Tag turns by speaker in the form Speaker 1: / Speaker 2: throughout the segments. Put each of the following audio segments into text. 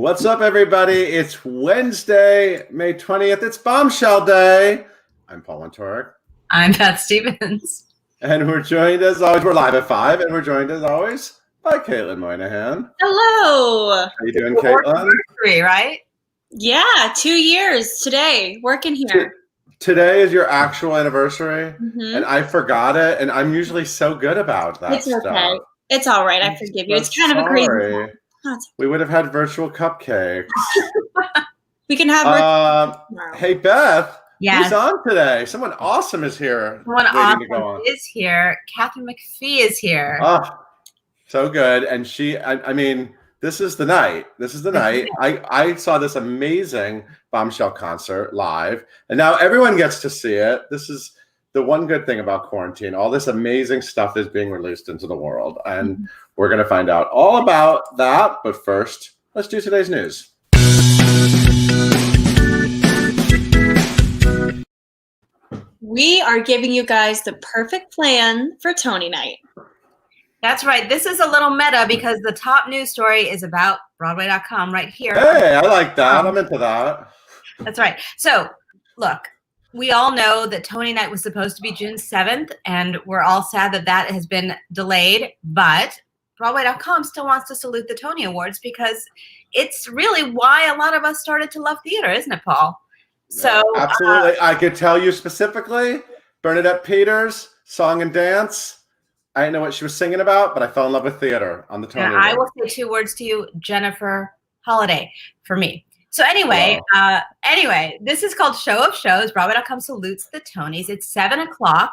Speaker 1: What's up, everybody? It's Wednesday, May 20th. It's Bombshell Day. I'm Paul Wontorek.
Speaker 2: I'm Beth Stevens.
Speaker 1: And we're joined as always, we're live at 5, and we're joined as always by Caitlin Moynihan.
Speaker 3: Hello.
Speaker 1: How you doing, Caitlin?
Speaker 2: Right?
Speaker 3: Yeah, 2 years today, working here.
Speaker 1: Today is your actual anniversary, and I forgot it, and I'm usually so good about that
Speaker 3: It's okay.
Speaker 1: stuff.
Speaker 3: It's all right. I forgive you. It's kind of a crazy time.
Speaker 1: We would have had virtual cupcakes.
Speaker 3: We can have
Speaker 1: Hey, Beth.
Speaker 2: Yes.
Speaker 1: Who's on today? Someone awesome is here.
Speaker 2: Someone awesome is here. Katharine McPhee is here.
Speaker 1: Oh, so good. And I mean, this is the night. This is the night. I saw this amazing Bombshell concert live, and now everyone gets to see it. This is the one good thing about quarantine. All this amazing stuff is being released into the world, and we're going to find out all about that. But first, let's do today's news.
Speaker 3: We are giving you guys the perfect plan for Tony night.
Speaker 2: That's right. This is a little meta because the top news story is about Broadway.com right here.
Speaker 1: Hey, I like that. I'm into that.
Speaker 2: That's right. So, look, we all know that Tony night was supposed to be June 7th, and we're all sad that that has been delayed. But Broadway.com still wants to salute the Tony Awards because it's really why a lot of us started to love theater, isn't it, Paul? So
Speaker 1: absolutely. I could tell you specifically, Bernadette Peters, Song and Dance. I didn't know what she was singing about, but I fell in love with theater on the Tony Awards.
Speaker 2: I will say 2 words to you, Jennifer Holiday, for me. So anyway, this is called Show of Shows. Broadway.com salutes the Tonys. It's 7:00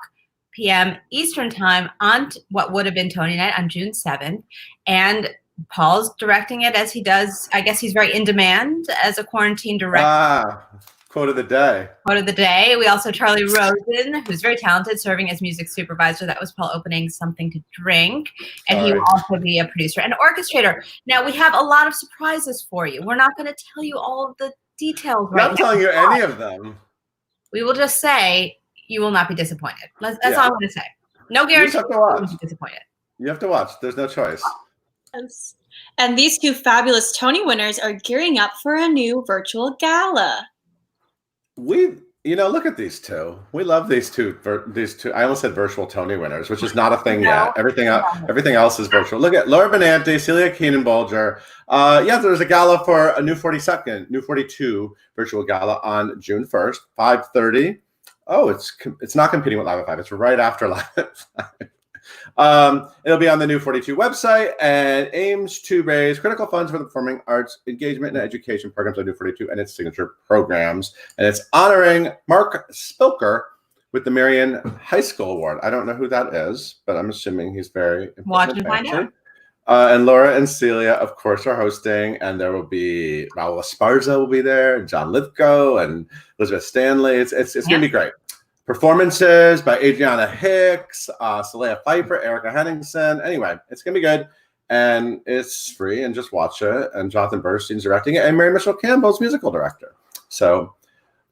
Speaker 2: p.m. Eastern time on what would have been Tony night on June 7th. And Paul's directing it as he does. I guess he's very in demand as a quarantine director.
Speaker 1: Quote of the day.
Speaker 2: Quote of the day. We also Charlie Rosen, who's very talented, serving as music supervisor. That was Paul opening Something to Drink. And he will also be a producer and orchestrator. Now, we have a lot of surprises for you. We're not going to tell you all of the details right now.
Speaker 1: I'm not telling you any of them.
Speaker 2: We will just say you will not be disappointed. That's all I'm going to say. No guarantee
Speaker 1: you have to watch.
Speaker 2: You will be disappointed.
Speaker 1: You have to watch. There's no choice.
Speaker 3: Yes. And these 2 fabulous Tony winners are gearing up for a new virtual gala.
Speaker 1: Look at these two. We love these two. I almost said virtual Tony winners, which is not a thing yet. Everything else is virtual. Look at Laura Benanti, Celia Keenan-Bolger. There's a gala for a new 42 virtual gala on June 1st, 5:30. Oh, it's not competing with Live at 5. It's right after Live at 5. It'll be on the New 42 website and aims to raise critical funds for the performing arts engagement and education programs of New 42 and its signature programs. And it's honoring Mark Spilker with the Marion High School Award. I don't know who that is, but I'm assuming he's very important.
Speaker 2: Watch and find out.
Speaker 1: And Laura and Celia, of course, are hosting, and there will be Raul Esparza will be there, and John Lithgow, and Elizabeth Stanley. It's going to be great. Performances by Adriana Hicks, Saleha Pfeiffer, Erica Henningsen. Anyway, it's going to be good. And it's free, and just watch it. And Jonathan Burstein's directing it, and Mary Michelle Campbell's musical director. So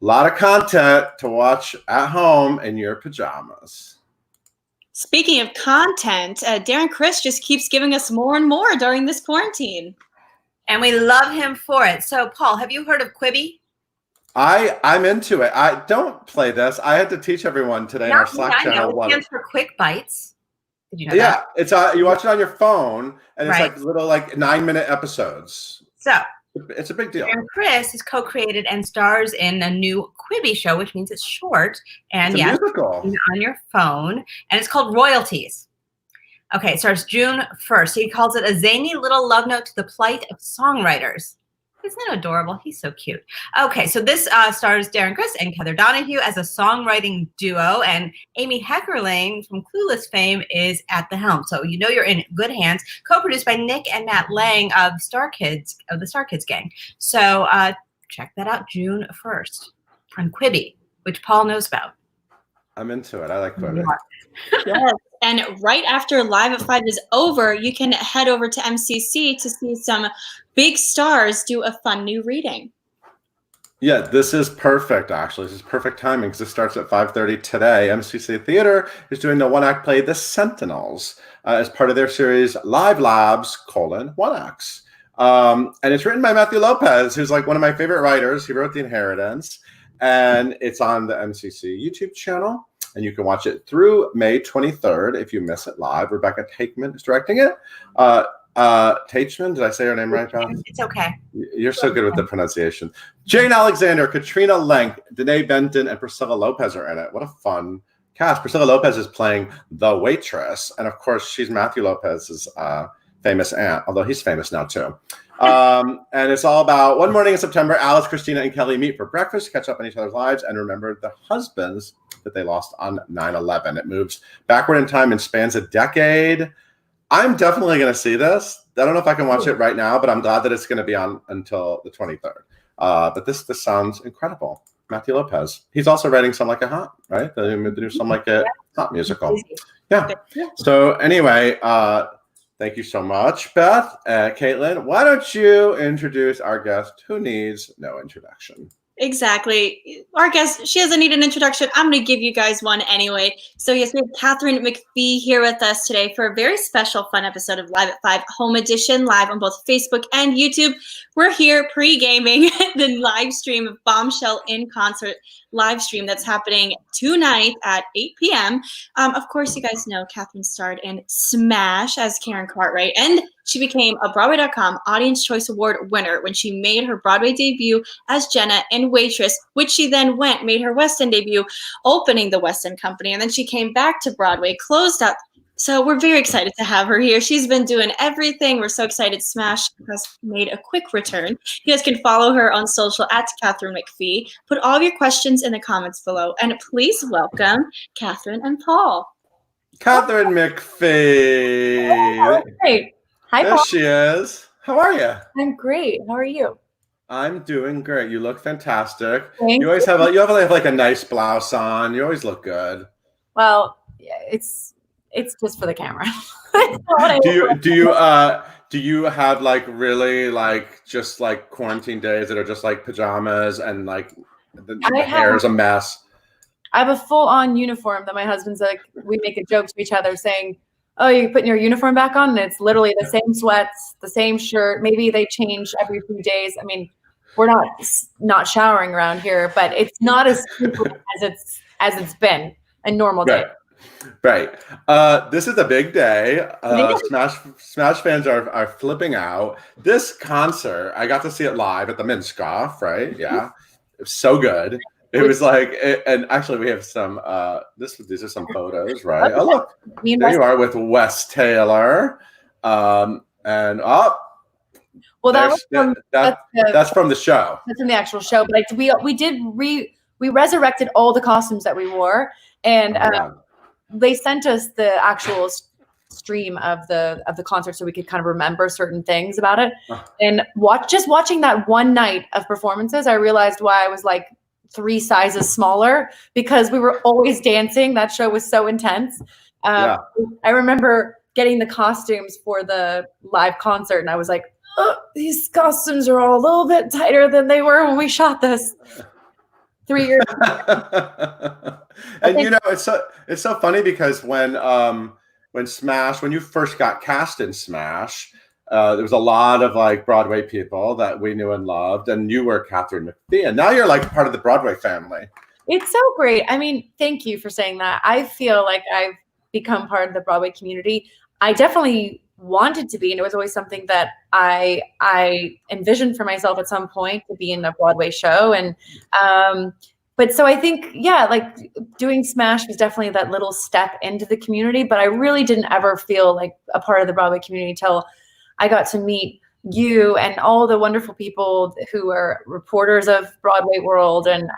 Speaker 1: a lot of content to watch at home in your pajamas.
Speaker 3: Speaking of content, Darren Criss just keeps giving us more and more during this quarantine.
Speaker 2: And we love him for it. So, Paul, have you heard of Quibi?
Speaker 1: I'm into it. I don't play this. I had to teach everyone today in our Slack channel.
Speaker 2: It stands for Quick Bites. Did you know that?
Speaker 1: It's you watch it on your phone, and it's like little 9-minute episodes.
Speaker 2: So
Speaker 1: it's a big deal.
Speaker 2: And Criss is co-created and stars in a new Quibi show, which means it's short and
Speaker 1: it's a musical
Speaker 2: on your phone, and it's called Royalties. Okay, it starts June 1st. He calls it a zany little love note to the plight of songwriters. Isn't that adorable? He's so cute. Okay, so this stars Darren Criss and Heather Donahue as a songwriting duo, and Amy Heckerling from Clueless fame is at the helm. So you know you're in good hands. Co-produced by Nick and Matt Lang of the Star Kids gang. So check that out June 1st on Quibi, which Paul knows about.
Speaker 1: I'm into it. I like Quibi.
Speaker 3: Yes. And right after Live at 5 is over, you can head over to MCC to see some big stars do a fun new reading.
Speaker 1: Yeah, this is perfect, actually. This is perfect timing because it starts at 5:30 today. MCC Theater is doing the one-act play The Sentinels as part of their series Live Labs: One Acts. And it's written by Matthew Lopez, who's like one of my favorite writers. He wrote The Inheritance, and it's on the MCC YouTube channel. And you can watch it through May 23rd if you miss it live. Rebecca Takeman is directing it. Teichman, did I say her name right, Beth?
Speaker 2: It's okay.
Speaker 1: You're so good with the pronunciation. Jane Alexander, Katrina Lenk, Danae Benton, and Priscilla Lopez are in it. What a fun cast. Priscilla Lopez is playing the waitress. And of course, she's Matthew Lopez's famous aunt, although he's famous now too. And it's all about one morning in September, Alice, Christina, and Kelly meet for breakfast, catch up on each other's lives, and remember the husbands that they lost on 9/11. It moves backward in time and spans a decade. I'm definitely going to see this. I don't know if I can watch it right now, but I'm glad that it's going to be on until the 23rd. But this sounds incredible. Matthew Lopez. He's also writing Some Like It Hot, right? The new Some Like It Hot musical. Yeah. So anyway, thank you so much, Beth. Caitlin, why don't you introduce our guest who needs no introduction?
Speaker 3: Exactly. Our guest, she doesn't need an introduction. I'm going to give you guys one anyway. So yes, we have Katharine McPhee here with us today for a very special, fun episode of Live at 5 Home Edition, live on both Facebook and YouTube. We're here pre-gaming the live stream of Bombshell in Concert live stream that's happening tonight at 8 p.m. Of course, you guys know Katharine starred in SMASH as Karen Cartwright, and she became a Broadway.com Audience Choice Award winner when she made her Broadway debut as Jenna in Waitress, which she then made her West End debut, opening the West End Company, and then she came back to Broadway, closed up. So we're very excited to have her here. She's been doing everything. We're so excited. SMASH has made a quick return. You guys can follow her on social at Katharine McPhee. Put all of your questions in the comments below. And please welcome Katharine and Paul.
Speaker 1: Katharine McPhee.
Speaker 4: Oh, great. Hi,
Speaker 1: There
Speaker 4: Paul.
Speaker 1: she is. How are you?
Speaker 4: I'm great. How are you?
Speaker 1: I'm doing great. You look fantastic.
Speaker 4: Thank
Speaker 1: You always have like a nice blouse on. You always look good.
Speaker 4: Well, yeah, it's just for the camera.
Speaker 1: Do you have like really like just like quarantine days that are just like pajamas and like the hair is a mess?
Speaker 4: I have a full-on uniform that my husband's like, we make a joke to each other saying, oh, you're putting your uniform back on? And it's literally the same sweats, the same shirt. Maybe they change every few days. I mean, we're not showering around here, but it's not as simple as it's been a normal day.
Speaker 1: Right. This is a big day. Smash fans are flipping out. This concert, I got to see it live at the Minskoff, right? Yeah. It was so good. It was like, and actually we have some, these are some photos, right? Oh, look, there you are with Wes Taylor. Well,
Speaker 4: that's
Speaker 1: from the show.
Speaker 4: That's from the actual show. But we resurrected all the costumes that we wore, and they sent us the actual stream of the concert so we could kind of remember certain things about it. And watching that one night of performances, I realized why I was like 3 sizes smaller, because we were always dancing. That show was so intense. I remember getting the costumes for the live concert, and I was like, oh, these costumes are all a little bit tighter than they were when we shot this 3 years ago.
Speaker 1: And you know, it's so funny because when you first got cast in SMASH, there was a lot of like Broadway people that we knew and loved, and you were Katharine McPhee, and now you're like part of the Broadway family.
Speaker 4: It's so great. I mean, thank you for saying that. I feel like I've become part of the Broadway community. I definitely wanted to be, and it was always something that I envisioned for myself at some point, to be in a Broadway show. And but so I think, like doing SMASH was definitely that little step into the community, but I really didn't ever feel like a part of the Broadway community till I got to meet you and all the wonderful people who are reporters of Broadway World, and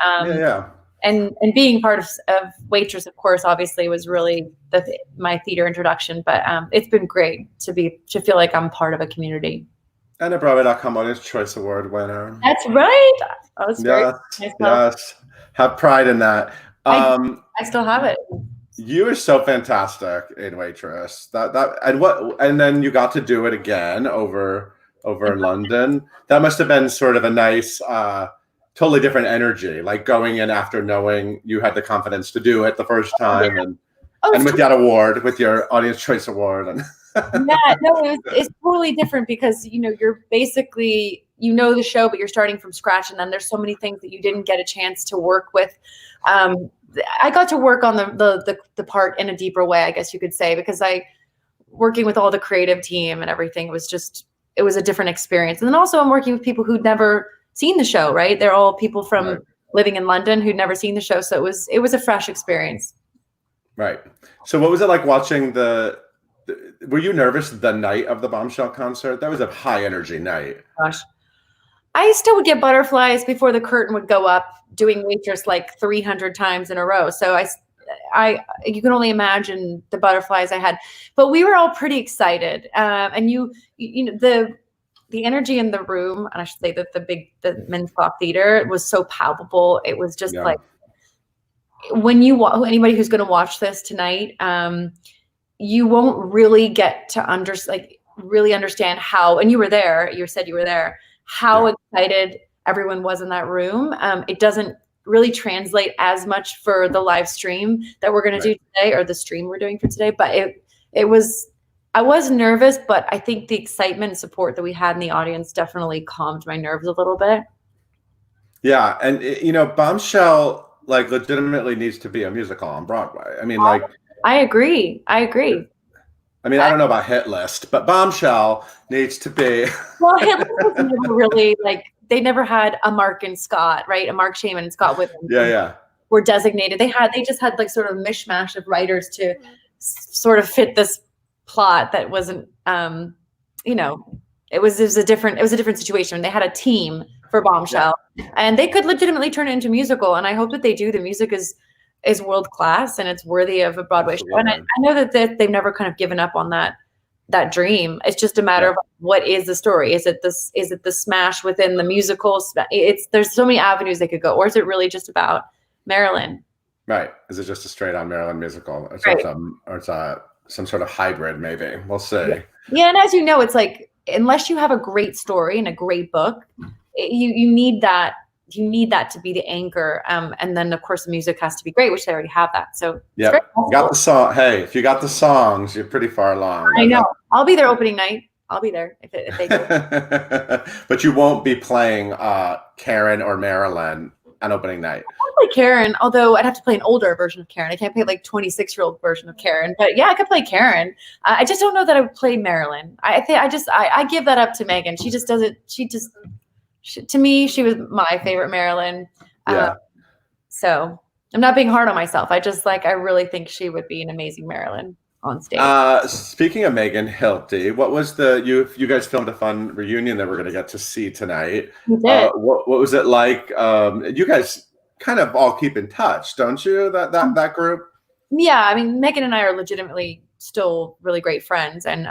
Speaker 4: and being part of Waitress, of course, obviously was really my theater introduction. But it's been great to feel like I'm part of a community.
Speaker 1: And a Broadway.com Audience Choice Award winner.
Speaker 4: That's right. That was great.
Speaker 1: Yes. Have pride in that.
Speaker 4: I still have it.
Speaker 1: You are so fantastic in Waitress. And then you got to do it again over in London. That must have been sort of a nice, totally different energy, like going in after knowing you had the confidence to do it the first time, and with that award, with your Audience Choice Award.
Speaker 4: Yeah, no, it's totally different because, you're basically, the show, but you're starting from scratch. And then there's so many things that you didn't get a chance to work with. I got to work on the part in a deeper way, I guess you could say, because working with all the creative team and everything it was a different experience. And then also I'm working with people who'd never seen the show, right? They're all people from living in London who'd never seen the show. So it was a fresh experience.
Speaker 1: Right. So what was it like watching were you nervous the night of the Bombshell concert? That was a high energy night.
Speaker 4: Gosh. I still would get butterflies before the curtain would go up doing Waitress like 300 times in a row. So you can only imagine the butterflies I had, but we were all pretty excited. And the energy in the room, and I should say that the Men's Clock Theater was so palpable. It was just like, when anybody who's going to watch this tonight, you won't really get to really understand how, and you said you were there, how excited everyone was in that room. It doesn't really translate as much for the live stream that we're going to do today, or the stream we're doing for today. But I was nervous, but I think the excitement and support that we had in the audience definitely calmed my nerves a little bit.
Speaker 1: Yeah. And Bombshell legitimately needs to be a musical on Broadway. I mean,
Speaker 4: I agree. I mean, I
Speaker 1: don't know about Hit List, but Bombshell needs to be.
Speaker 4: Well, Hit List was never really they never had a Mark and Scott, right? A Mark Shaman and Scott Whitman. Yeah. Were designated. They just had sort of a mishmash of writers to sort of fit this plot that wasn't, it was a different situation. They had a team for Bombshell, and they could legitimately turn it into a musical. And I hope that they do. The music is world class, and it's worthy of a Broadway show. And I know that they've never kind of given up on that dream. It's just a matter of what is the story. Is it the Smash within the musical? There's so many avenues they could go, or is it really just about Marilyn?
Speaker 1: Right. Is it just a straight on Marilyn musical, or it's some sort of hybrid? Maybe we'll see.
Speaker 4: Yeah, and as you know, it's like, unless you have a great story and a great book, you need that. You need that to be the anchor. And then of course the music has to be great, which they already have that. So
Speaker 1: yeah, got the song. Hey, if you got the songs, you're pretty far along.
Speaker 4: I know. I'll be there opening night. I'll be there if they do.
Speaker 1: But you won't be playing Karen or Marilyn on opening night.
Speaker 4: I'll play Karen, although I'd have to play an older version of Karen. I can't play 26-year-old version of Karen. But yeah, I could play Karen. I just don't know that I would play Marilyn. I give that up to Megan. She just doesn't. To me, she was my favorite Marilyn. So I'm not being hard on myself. I really think she would be an amazing Marilyn on stage.
Speaker 1: Speaking of Megan Hilty, what was you guys filmed a fun reunion that we're going to get to see tonight?
Speaker 4: We did.
Speaker 1: What was it like? You guys kind of all keep in touch, don't you? That group?
Speaker 4: Yeah, I mean, Megan and I are legitimately still really great friends, and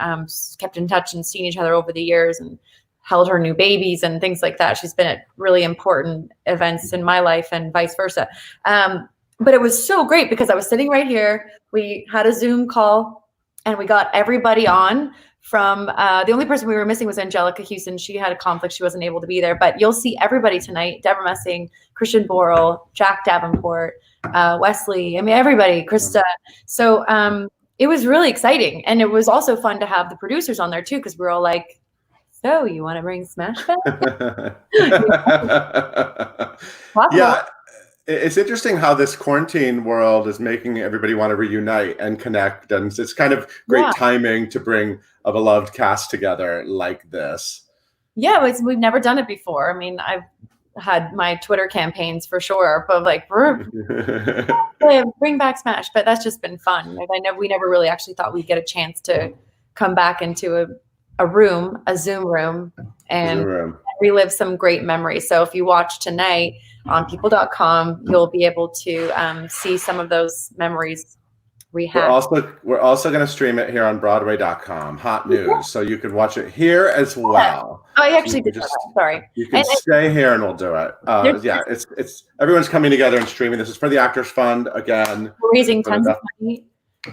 Speaker 4: kept in touch and seen each other over the years, and held her new babies and things like that. She's been at really important events in my life and vice versa. But it was so great because I was sitting right here. We had a Zoom call and we got everybody on from, the only person we were missing was Angelica Houston. She had a conflict. She wasn't able to be there, but you'll see everybody tonight. Deborah Messing, Christian Borle, Jack Davenport, Wesley, I mean, everybody, Krista. So it was really exciting. And it was also fun to have the producers on there too, because we were all like, so you want to bring Smash back?
Speaker 1: Yeah, it's interesting how this quarantine world is making everybody want to reunite and connect. And it's kind of great timing to bring a beloved cast together like this.
Speaker 4: Yeah, we've never done it before. I mean, I've had my Twitter campaigns for sure, but bring back Smash. But that's just been fun. We never really actually thought we'd get a chance to come back into a Zoom room, and relive some great memories. So if you watch tonight on people.com, you'll be able to see some of those memories we had.
Speaker 1: We're also going to stream it here on Broadway.com. Hot news. So you can watch it here as well.
Speaker 4: Oh, I actually did that. Sorry.
Speaker 1: You can stay here and we'll do it. It's everyone's coming together and streaming. This is for the Actors Fund again.
Speaker 4: We're raising tons of money.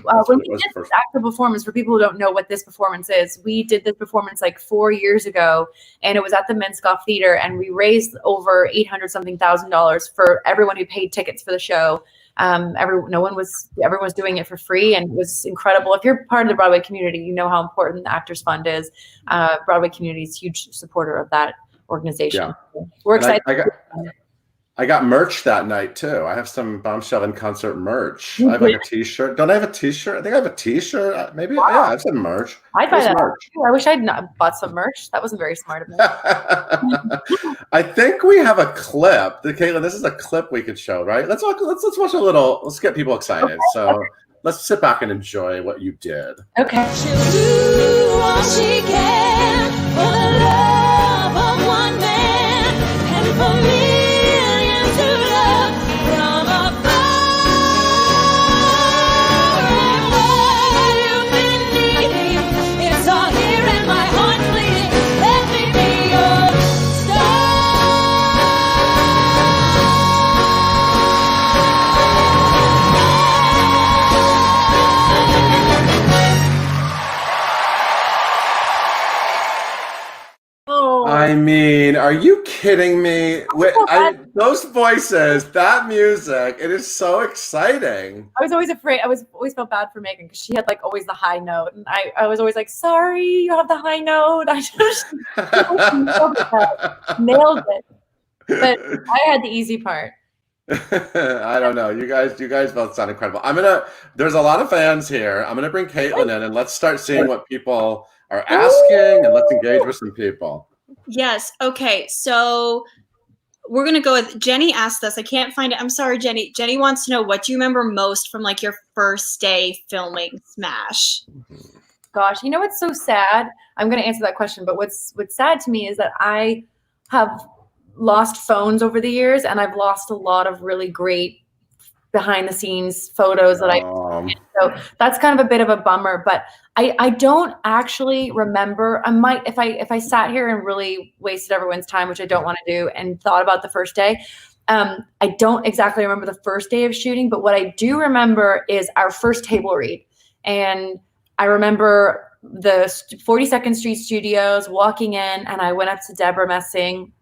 Speaker 4: When we did this actual performance, for people who don't know what this performance is, we did this performance 4 years ago, and it was at the MCC Theater, and we raised over $800,000 for everyone who paid tickets for the show. Everyone was doing it for free, and it was incredible. If you're part of the Broadway community, you know how important the Actors Fund is. Broadway community is a huge supporter of that organization.
Speaker 1: Yeah.
Speaker 4: We're excited.
Speaker 1: I got merch that night too. I have some Bombshell in concert merch. I have like a T-shirt. Don't I have a T-shirt? I think I have a T-shirt. Maybe. Wow. Yeah, I have some merch.
Speaker 4: I'd buy that. Merch. I wish I'd not bought some merch. That wasn't very smart of me.
Speaker 1: I think we have a clip. Caitlin, this is a clip we could show, right? Let's watch a little. Let's get people excited. Okay. So let's sit back and enjoy what you did.
Speaker 4: Okay.
Speaker 5: She'll do all she can for the love of one man and for me.
Speaker 1: I mean, are you kidding me? Those voices, that music, it is so exciting.
Speaker 4: I was always afraid. I always felt bad for Megan because she had like always the high note. And I was always like, sorry, you have the high note. I just nailed it. But I had the easy part.
Speaker 1: I don't know. You guys both sound incredible. There's a lot of fans here. I'm going to bring Caitlin in and let's start seeing what people are asking and let's engage with some people.
Speaker 3: Yes. Okay. So we're going to go with Jenny asked us. I can't find it. I'm sorry, Jenny. Jenny wants to know, what do you remember most from like your first day filming SMASH?
Speaker 4: Gosh, you know what's so sad? I'm going to answer that question, but what's sad to me is that I have lost phones over the years, and I've lost a lot of really great behind the scenes photos that so that's kind of a bit of a bummer, but I don't actually remember. I might, if I sat here and really wasted everyone's time, which I don't want to do, and thought about the first day, I don't exactly remember the first day of shooting, but what I do remember is our first table read. And I remember the 42nd Street Studios, walking in, and I went up to Deborah Messing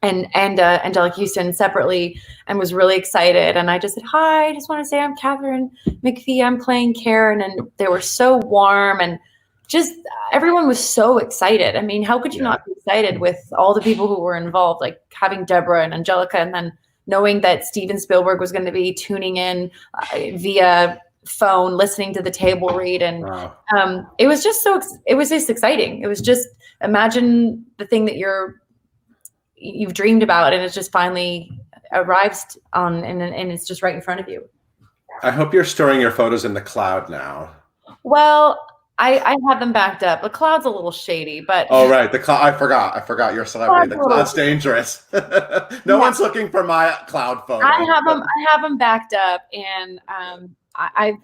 Speaker 4: and Angelica Houston separately, and was really excited. And I just said, hi, I just want to say I'm Katharine McPhee. I'm playing Karen. And they were so warm, and just everyone was so excited. I mean, how could you not be excited with all the people who were involved, like having Deborah and Angelica, and then knowing that Steven Spielberg was going to be tuning in via phone, listening to the table read. And it was just exciting. It was just, imagine the thing that you've dreamed about, and it just finally arrives on, and it's just right in front of you.
Speaker 1: I hope you're storing your photos in the cloud now.
Speaker 4: Well, I have them backed up. The cloud's a little shady, but
Speaker 1: right, the cloud. I forgot you're a celebrity. The cloud's dangerous. No one's looking for my cloud photo.
Speaker 4: I have them backed up, and I've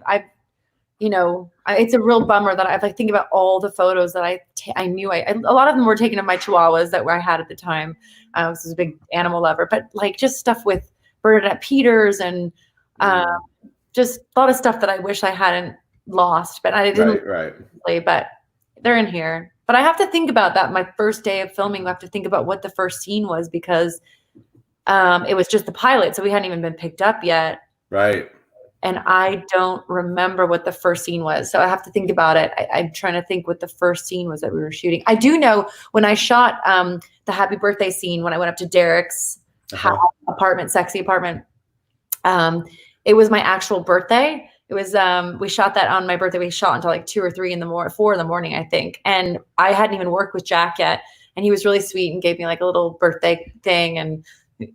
Speaker 4: it's a real bummer that I think about all the photos that I knew a lot of them were taken of my chihuahuas that I had at the time. I was a big animal lover, but like just stuff with Bernadette Peters and just a lot of stuff that I wish I hadn't lost, but I didn't. Right. But they're in here. But I have to think about that. My first day of filming, I have to think about what the first scene was, because it was just the pilot, so we hadn't even been picked up yet. Right. And I don't remember what the first scene was. So I have to think about it. I'm trying to think what the first scene was that we were shooting. I do know when I shot the happy birthday scene, when I went up to Derek's apartment, sexy apartment, it was my actual birthday. It was, we shot that on my birthday. We shot until like 4 in the morning, I think. And I hadn't even worked with Jack yet. And he was really sweet and gave me like a little birthday thing. And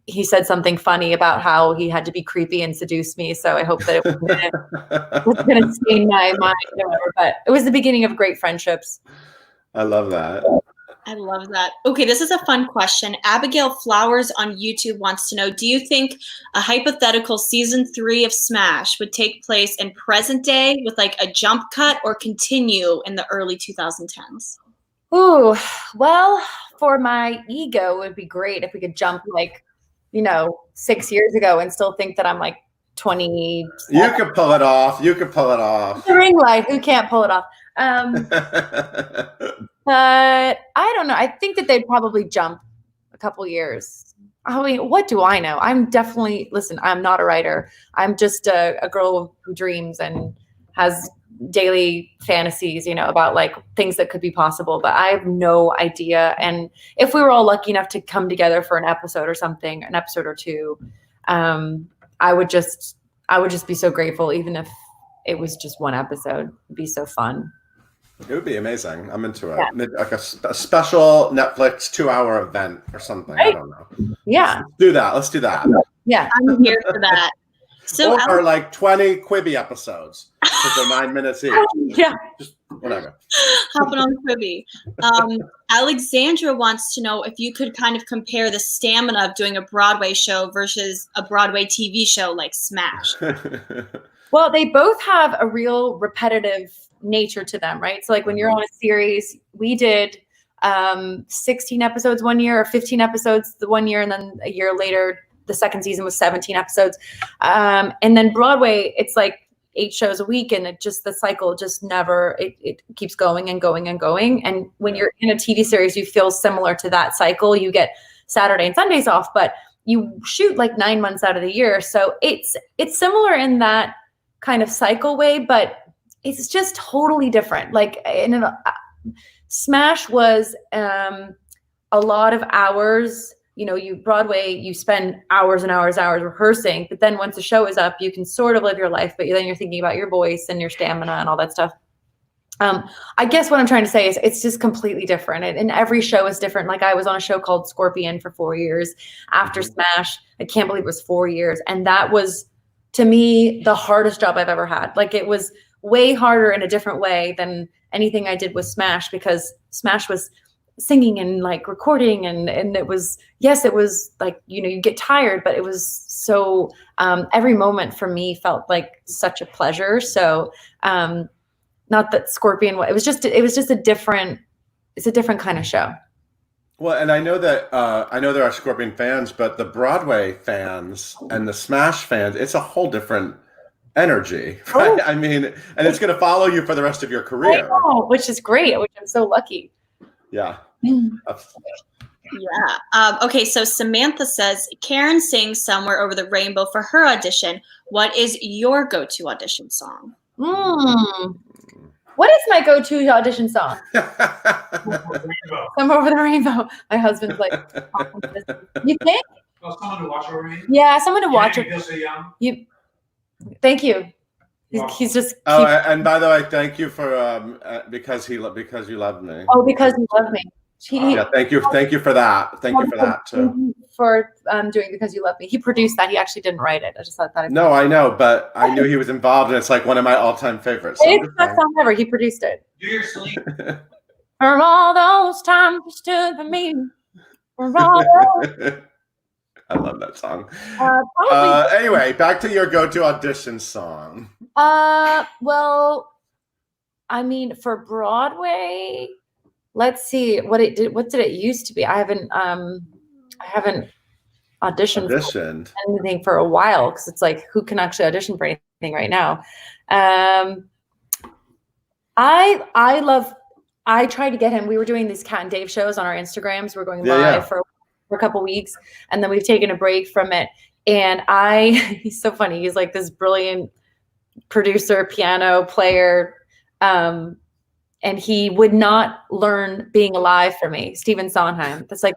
Speaker 4: he said something funny about how he had to be creepy and seduce me. So I hope that it was going to stain my mind or whatever. But it was the beginning of great friendships.
Speaker 1: I love that.
Speaker 3: I love that. Okay, this is a fun question. Abigail Flowers on YouTube wants to know, do you think a hypothetical season 3 of SMASH would take place in present day with like a jump cut, or continue in the early 2010s?
Speaker 4: Ooh, well, for my ego, it would be great if we could jump like, 6 years ago and still think that I'm like 20.
Speaker 1: You could pull it off.
Speaker 4: The ring light, who can't pull it off? But I don't know. I think that they'd probably jump a couple years. I mean, what do I know? I'm definitely, listen, I'm not a writer. I'm just a girl who dreams and has daily fantasies, about like things that could be possible, but I have no idea. And if we were all lucky enough to come together for an episode or something, an episode or two, I would just be so grateful, even if it was just one episode. It'd be so fun.
Speaker 1: It would be amazing. I'm into it.
Speaker 4: Yeah.
Speaker 1: Like a special Netflix 2-hour event or something.
Speaker 4: Right.
Speaker 1: I don't know.
Speaker 4: Yeah.
Speaker 1: Let's do that.
Speaker 4: Yeah.
Speaker 3: I'm here for that. So
Speaker 1: or like 20 Quibi episodes because they're 9 minutes each.
Speaker 4: Yeah.
Speaker 1: Just whatever.
Speaker 3: hopping on Quibi. Alexandra wants to know if you could kind of compare the stamina of doing a Broadway show versus a Broadway TV show like Smash.
Speaker 4: Well, they both have a real repetitive nature to them, right? So like when you're on a series, we did 16 episodes one year or 15 episodes the one year, and then a year later the second season was 17 episodes. And then Broadway, it's like 8 shows a week, and the cycle just never, it keeps going and going and going. And when you're in a TV series, you feel similar to that cycle. You get Saturday and Sundays off, but you shoot like 9 months out of the year. So it's similar in that kind of cycle way, but it's just totally different. Like Smash was a lot of hours. Broadway, you spend hours and hours rehearsing, but then once the show is up, you can sort of live your life, but then you're thinking about your voice and your stamina and all that stuff. I guess what I'm trying to say is it's just completely different. And every show is different. Like I was on a show called Scorpion for 4 years after Smash. I can't believe it was 4 years. And that was, to me, the hardest job I've ever had. Like it was way harder in a different way than anything I did with Smash, because Smash was singing and like recording and it was, yes, it was like, you get tired, but it was so, every moment for me felt like such a pleasure. So, not that Scorpion, it was just a different kind of show.
Speaker 1: Well, and I know that, there are Scorpion fans, but the Broadway fans and the Smash fans, it's a whole different energy, right? I mean, and it's going to follow you for the rest of your career.
Speaker 4: I know, which is great, which I'm so lucky.
Speaker 1: Yeah.
Speaker 3: Yeah. Okay, so Samantha says, Karen sings Somewhere Over the Rainbow for her audition. What is your go-to audition song?
Speaker 4: What is my go-to audition song? Somewhere Over the Rainbow. My husband's like, you think?
Speaker 6: Oh, someone to watch over me?
Speaker 4: Yeah, someone to watch
Speaker 6: it. You feel so young?
Speaker 4: Thank you. He's just.
Speaker 1: And by the way, thank you for because you loved me.
Speaker 4: Oh, because you love me.
Speaker 1: Yeah, thank you for that. Thank you for that too.
Speaker 4: For doing Because You Love Me. He produced that. He actually didn't write it. I just thought that.
Speaker 1: No, I know, but I knew he was involved, and it's like one of my all-time favorites.
Speaker 4: It's the best song ever. He produced it.
Speaker 6: Do your sleep.
Speaker 4: For all those times you stood for me. For all those.
Speaker 1: I love that song. Anyway, back to your go-to audition song.
Speaker 4: Well, I mean, for Broadway, let's see what did it used to be? I haven't auditioned for anything for a while, because it's like, who can actually audition for anything right now? I tried to get him. We were doing these Cat and Dave shows on our Instagrams. We're going live for a couple weeks, and then we've taken a break from it. And he's so funny. He's like this brilliant producer, piano player. And he would not learn Being Alive for me. Stephen Sondheim. That's like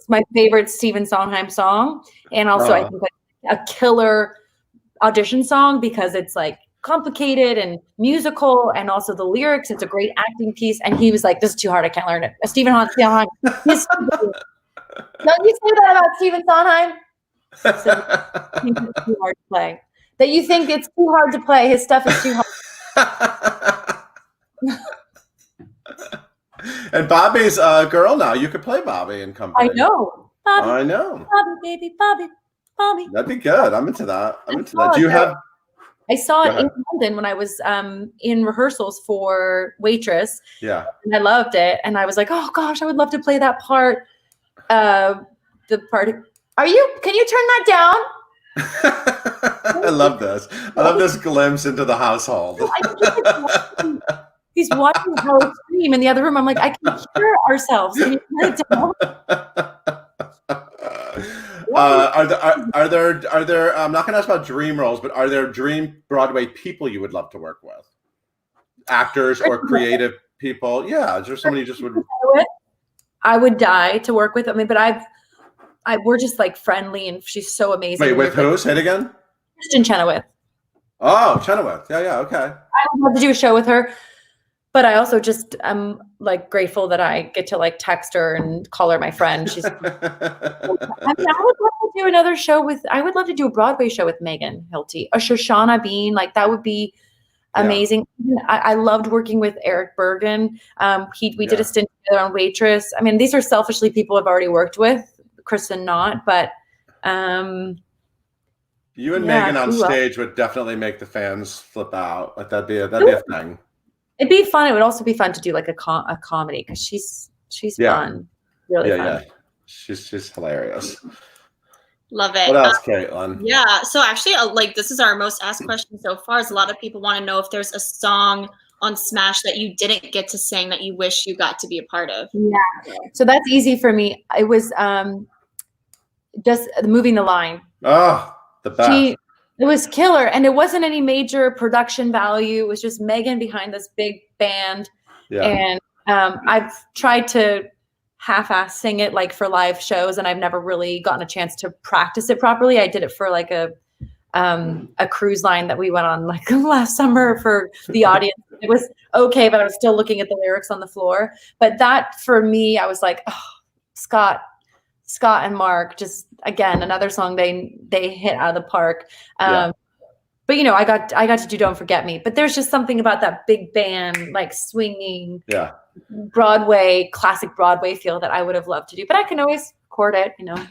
Speaker 4: my favorite Stephen Sondheim song. And also I think like a killer audition song, because it's like complicated and musical, and also the lyrics. It's a great acting piece. And he was like, this is too hard. I can't learn it. Stephen Sondheim. He's so good. Don't you say that about Stephen Sondheim? So, it's too hard to play. That you think it's too hard to play. His stuff is too hard.
Speaker 1: And Bobby's a girl now. You could play Bobby in company.
Speaker 4: I know. Bobby,
Speaker 1: I know.
Speaker 4: Bobby, baby, Bobby.
Speaker 1: That'd be good. I'm into that. Do you have?
Speaker 4: I saw it in London when I was in rehearsals for Waitress.
Speaker 1: Yeah.
Speaker 4: And I loved it. And I was like, oh gosh, I would love to play that part. The part. Can you turn that down?
Speaker 1: I love this. I love this glimpse into the household.
Speaker 4: He's watching Howard scream in the other room. I'm like, I can hear ourselves. Can you turn it down?
Speaker 1: Are there? I'm not going to ask about dream roles, but are there dream Broadway people you would love to work with? Actors or creative people? Yeah, is there somebody you just would?
Speaker 4: I would die to work with. I mean, but we're just like friendly, and she's so amazing.
Speaker 1: Wait, with who? Say it again.
Speaker 4: Kristen Chenoweth.
Speaker 1: Oh, Chenoweth. Yeah, okay.
Speaker 4: I would love to do a show with her, but I also just am like grateful that I get to like text her and call her my friend. She's. I mean, I would love to do another show with. I would love to do a Broadway show with Megan Hilty, a Shoshana Bean. Like that would be amazing. Yeah. I loved working with Eric Bergen. We did a stint together on Waitress. I mean, these are selfishly people I've already worked with, Kristen not, but.
Speaker 1: You and Megan on stage would definitely make the fans flip out. Like that'd be a thing.
Speaker 4: It'd be fun. It would also be fun to do like a comedy because she's fun, really fun. Yeah,
Speaker 1: she's hilarious.
Speaker 3: Love it.
Speaker 1: What else, Caitlin?
Speaker 3: Yeah. So actually, like this is our most asked question so far. Is a lot of people want to know if there's a song on Smash that you didn't get to sing that you wish you got to be a part of.
Speaker 4: Yeah. So that's easy for me. It was just Moving the Line.
Speaker 1: Oh. The best.
Speaker 4: It was killer, and it wasn't any major production value. It was just Megan behind this big band, and I've tried to half-ass sing it like for live shows, and I've never really gotten a chance to practice it properly. I did it for like a cruise line that we went on like last summer for the audience. It was okay, but I was still looking at the lyrics on the floor. But that for me, I was like, oh, Scott and Mark, just again another song they hit out of the park. But you know, I got to do Don't Forget Me. But there's just something about that big band, like swinging, Broadway, classic Broadway feel that I would have loved to do. But I can always record it, you know.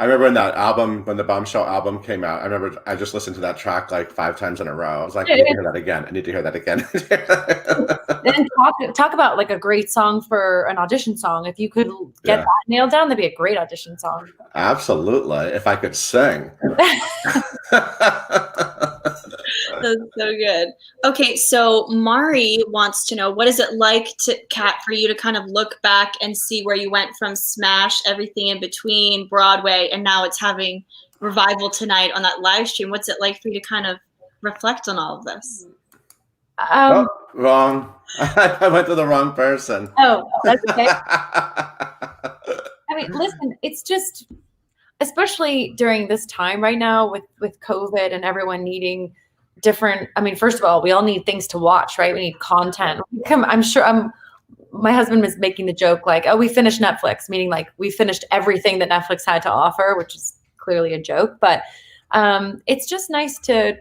Speaker 1: I remember when the Bombshell album came out, I remember I just listened to that track like 5 times in a row. I was like, I need to hear that again. I need to hear that again.
Speaker 4: And talk about like a great song for an audition song. If you could get that nailed down, that'd be a great audition song.
Speaker 1: Absolutely. If I could sing.
Speaker 3: That's so good. Okay, so Mari wants to know, what is it like Kat, for you to kind of look back and see where you went from Smash, everything in between, Broadway, and now it's having revival tonight on that live stream. What's it like for you to kind of reflect on all of this?
Speaker 1: Wrong. I went to the wrong person.
Speaker 4: Oh, that's okay. I mean, listen, it's just, especially during this time right now with COVID and everyone needing different, I mean, first of all, we all need things to watch, right? We need content. I'm sure my husband was making the joke like, oh, we finished Netflix, meaning like we finished everything that Netflix had to offer, which is clearly a joke. But it's just nice to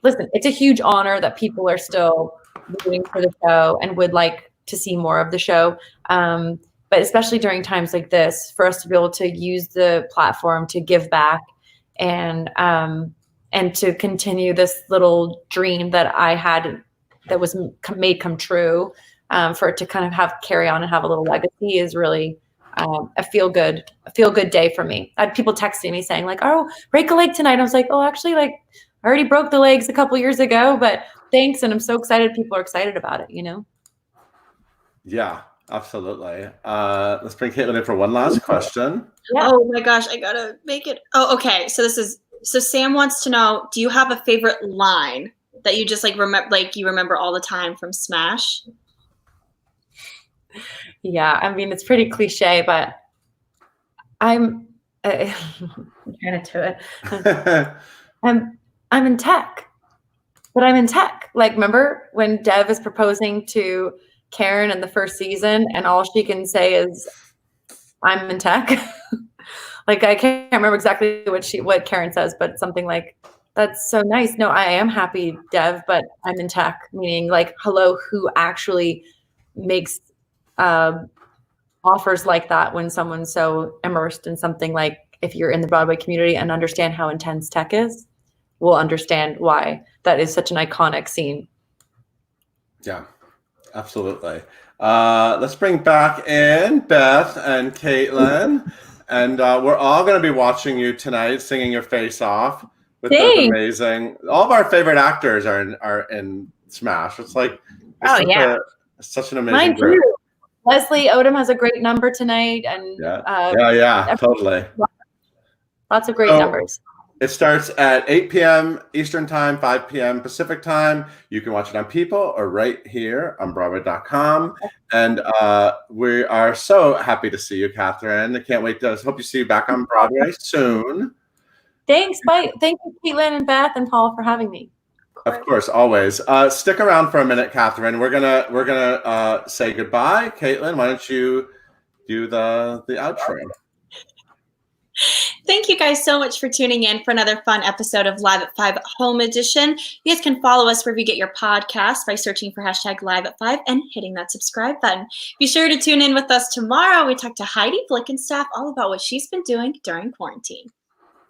Speaker 4: listen. It's a huge honor that people are still rooting for the show and would like to see more of the show. But especially during times like this, for us to be able to use the platform to give back and to continue this little dream that I had that was made come true, for it to kind of carry on and have a little legacy is really a feel good day for me. I had people texting me saying like, oh, break a leg tonight. I was like, oh, actually, like I already broke the legs a couple years ago, but thanks. And I'm so excited. People are excited about it, you know?
Speaker 1: Yeah, absolutely. Let's bring Caitlin in for one last question.
Speaker 3: Yeah. Oh my gosh, I gotta make it. Oh, okay. So Sam wants to know, do you have a favorite line that you just like remember all the time from Smash?
Speaker 4: Yeah, I mean, it's pretty cliche, but I'm trying to do it. I'm in tech, but I'm in tech. Like, remember when Dev is proposing to Karen in the first season and all she can say is, I'm in tech? Like, I can't remember exactly what Karen says, but something like, that's so nice. No, I am happy, Dev, but I'm in tech, meaning like, hello, who actually makes offers like that when someone's so immersed in something? Like, if you're in the Broadway community and understand how intense tech is, will understand why that is such an iconic scene.
Speaker 1: Yeah, absolutely. Let's bring back in Beth and Caitlin. And we're all going to be watching you tonight, singing your face off with those amazing. All of our favorite actors are in Smash. It's like such an amazing group.
Speaker 4: Too. Leslie Odom has a great number tonight, and
Speaker 1: totally.
Speaker 4: Lots of great
Speaker 1: So,
Speaker 4: numbers.
Speaker 1: It starts at 8 p.m. Eastern Time, 5 p.m. Pacific Time. You can watch it on People or right here on Broadway.com. And we are so happy to see you, Katharine. I can't wait to hope you see you back on Broadway soon.
Speaker 4: Thanks. Bye. Thank you, Caitlin and Beth and Paul, for having me.
Speaker 1: Of course, always. Stick around for a minute, Katharine. We're gonna say goodbye. Caitlin, why don't you do the outro?
Speaker 3: Thank you guys so much for tuning in for another fun episode of Live at 5 Home Edition. You guys can follow us wherever you get your podcasts by searching for hashtag Live at 5 and hitting that subscribe button. Be sure to tune in with us tomorrow. We talk to Heidi Blickenstaff all about what she's been doing during quarantine.